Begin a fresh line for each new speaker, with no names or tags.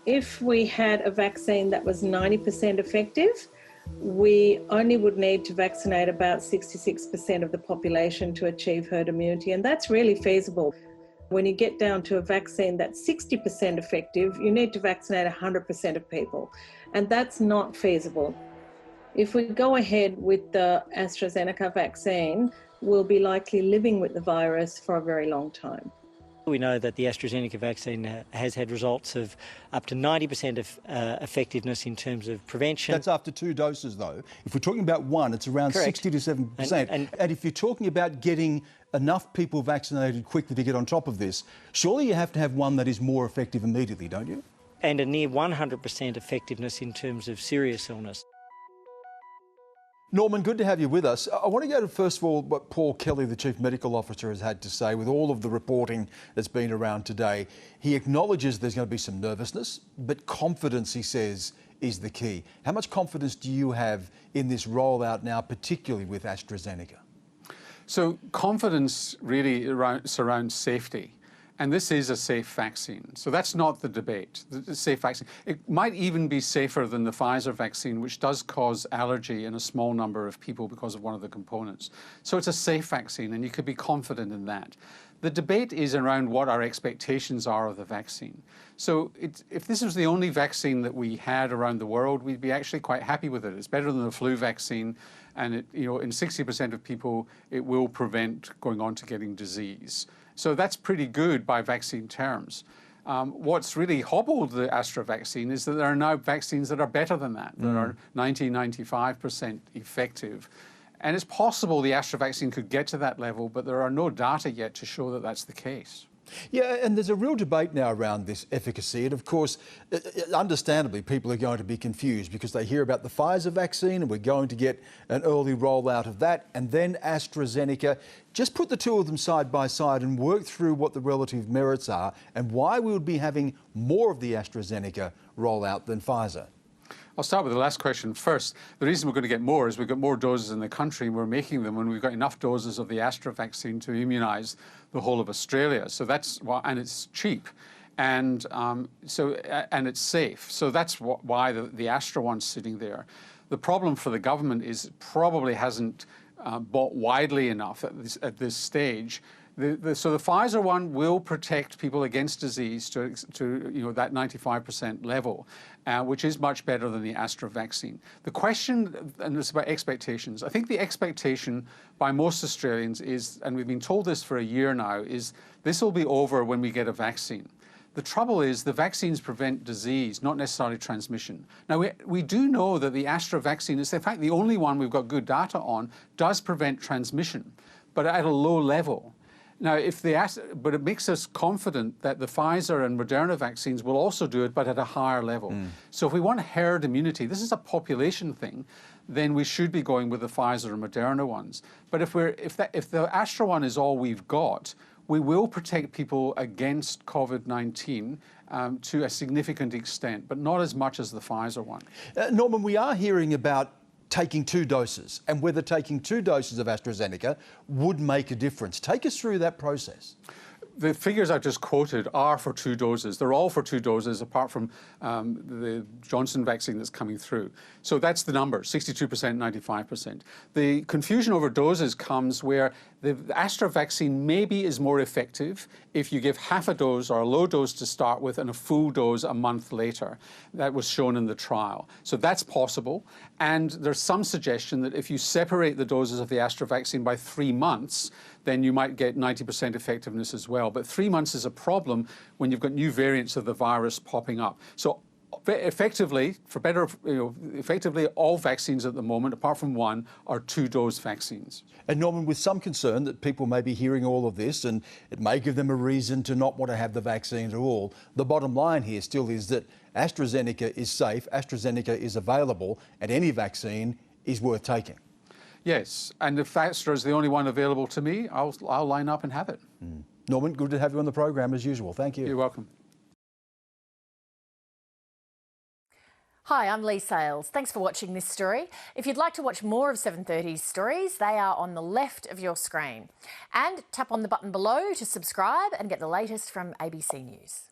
If we had a vaccine that was 90% effective, we only would need to vaccinate about 66% of the population to achieve herd immunity, and that's really feasible. When you get down to a vaccine that's 60% effective, you need to vaccinate 100% of people, and that's not feasible. If we go ahead with the AstraZeneca vaccine, we'll be likely living with the virus for a very long time.
We know that the AstraZeneca vaccine has had results of up to 90% of effectiveness in terms of prevention.
That's after 2 doses, though. If we're talking about one, it's around
Correct.
60 to 7%. And if you're talking about getting enough people vaccinated quickly to get on top of this, surely you have to have one that is more effective immediately, don't you?
And a near 100% effectiveness in terms of serious illness.
Norman, good to have you with us. I want to go to, first of all, what Paul Kelly, the Chief Medical Officer, has had to say with all of the reporting that's been around today. He acknowledges there's going to be some nervousness, but confidence, he says, is the key. How much confidence do you have in this rollout now, particularly with AstraZeneca?
So confidence really surrounds safety. And this is a safe vaccine. So that's not the debate, the safe vaccine. It might even be safer than the Pfizer vaccine, which does cause allergy in a small number of people because of one of the components. So it's a safe vaccine, and you could be confident in that. The debate is around what our expectations are of the vaccine. So if this was the only vaccine that we had around the world, we'd be actually quite happy with it. It's better than the flu vaccine, and in 60% of people, it will prevent going on to getting disease. So that's pretty good by vaccine terms. What's really hobbled the Astra vaccine is that there are now vaccines that are better than that, that are 95% effective. And it's possible the Astra vaccine could get to that level, but there are no data yet to show that that's the case.
Yeah, and there's a real debate now around this efficacy. And of course, understandably, people are going to be confused because they hear about the Pfizer vaccine and we're going to get an early rollout of that, and then AstraZeneca. Just put the two of them side by side and work through what the relative merits are and why we would be having more of the AstraZeneca rollout than Pfizer.
I'll start with the last question first. The reason we're going to get more is we've got more doses in the country and we're making them when we've got enough doses of the Astra vaccine to immunise the whole of Australia. So that's why, and it's cheap, and and it's safe. So that's why the Astra one's sitting there. The problem for the government is it probably hasn't bought widely enough at this stage. So the Pfizer one will protect people against disease to that 95% level, which is much better than the Astra vaccine. The question, and it's about expectations, I think the expectation by most Australians is, and we've been told this for a year now, is this will be over when we get a vaccine. The trouble is the vaccines prevent disease, not necessarily transmission. Now, we do know that the Astra vaccine is, in fact, the only one we've got good data on, does prevent transmission, but at a low level. Now, but it makes us confident that the Pfizer and Moderna vaccines will also do it, but at a higher level. So if we want herd immunity, this is a population thing, then we should be going with the Pfizer and Moderna ones. But if the Astra one is all we've got, we will protect people against COVID-19 to a significant extent, but not as much as the Pfizer one.
Norman, we are hearing about taking 2 doses and whether taking 2 doses of AstraZeneca would make a difference. Take us through that process.
The figures I've just quoted are for 2 doses. They're all for 2 doses, apart from the Johnson vaccine that's coming through. So that's the number, 62%, 95%. The confusion over doses comes where the Astra vaccine maybe is more effective if you give half a dose or a low dose to start with and a full dose a month later. That was shown in the trial. So that's possible. And there's some suggestion that if you separate the doses of the Astra vaccine by 3 months, then you might get 90% effectiveness as well. But 3 months is a problem when you've got new variants of the virus popping up. So effectively, effectively all vaccines at the moment, apart from one, are 2-dose vaccines.
And Norman, with some concern that people may be hearing all of this and it may give them a reason to not want to have the vaccine at all, the bottom line here still is that AstraZeneca is safe, AstraZeneca is available, and any vaccine is worth taking.
Yes, and if Astra is the only one available to me, I'll line up and have it.
Norman, good to have you on the program as usual. Thank you.
You're welcome.
Hi, I'm Lee Sales. Thanks for watching this story. If you'd like to watch more of 7:30's stories, they are on the left of your screen. And tap on the button below to subscribe and get the latest from ABC News.